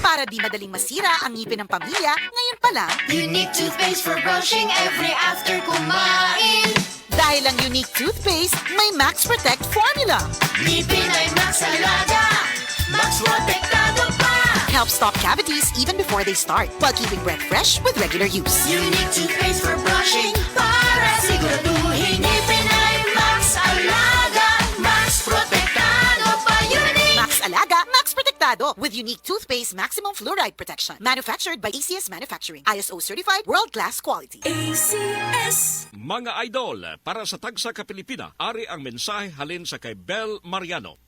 Para di madaling masira ang ngipin ng pamilya, ngayon pa lang, Unique toothpaste for brushing every after kumain. dahil ang unique toothpaste, may Max Protect formula. Ngipin ay Max Alaga, Max Protektado pa. Helps stop cavities even before they start, while keeping breath fresh with regular use. Unique toothpaste for brushing para siguraduhin ngipin ay Max Alaga, Max Protektado pa. Unique. Max Alaga, Max Protectado with unique toothpaste maximum fluoride protection. Manufactured by ACS Manufacturing. ISO certified world-class quality. ACS. Mga idol, para sa Tagsa ka Pilipina, ari ang mensahe halin sa kay Bel Mariano.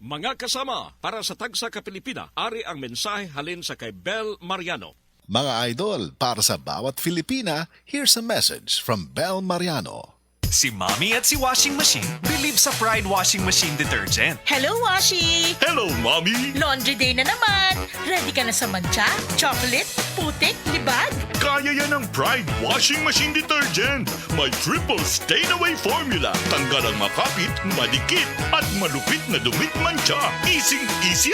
Mga kasama, para sa Tagsa ka Pilipina, ari ang mensahe halin sa kay Bel Mariano. Mga idol, para sa bawat Filipina, here's a message from Bel Mariano. Si Mommy at si Washing Machine believe sa Pride Washing Machine Detergent. Hello, Washi! Hello, Mommy! Laundry day na naman! Ready ka na sa mancha, chocolate, putik, libag? Kaya yan ang Pride Washing Machine Detergent. May triple stain-away formula. Tanggal ang makapit, madikit, at malupit na dumit mancha. Easy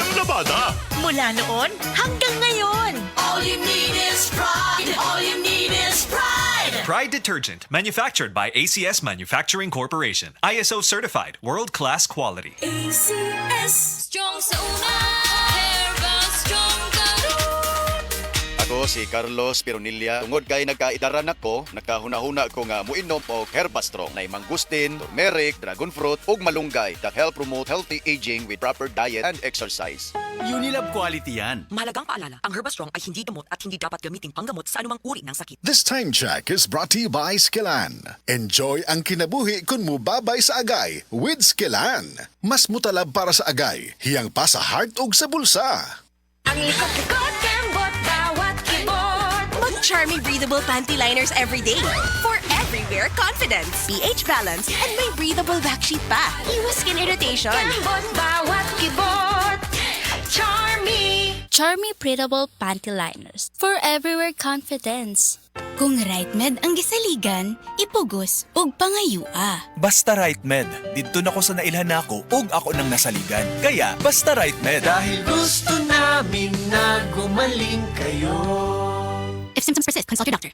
ang labada. Mula noon hanggang ngayon. All you need is pride. All you need is pride. Pride Detergent, manufactured by ACS Manufacturing Corporation. ISO certified, world-class quality. ACS. Strong sa una, Herbal Strong Ako si Carlos Pironilla. Tungod kay nagkaidaran ako, nakahuna-huna ko nga muinom og Herbastrong na mangustin, turmeric, dragon fruit ug malunggay that help promote healthy aging with proper diet and exercise. Unilab quality yan. Mahalagang paalala, ang Herbastrong ay hindi gamot at hindi dapat gamiting panggamot sa anumang uri ng sakit. This time check is brought to you by Skillan. Enjoy ang kinabuhi kung mubabay sa agay with Skillan. Mas mutalab para sa agay, hiyang pa sa heart ug sa bulsa. Ang likot-likot, kembot, bawat kibot. Mag-Charmy breathable panty liners every day. For everywhere confidence. pH balance and may breathable backsheet pa. Iwas skin irritation. Kembot, bawat kibot. Charmy. Charmy breathable panty liners. For everywhere confidence. Kung right med ang gisaligan, ipugos ug pangayua. Basta Right Med. Dito na ko sa nailhan nako ug ako nang nasaligan. Kaya, basta Right Med. Dahil gusto namin na gumaling kayo. If symptoms persist, consult your doctor.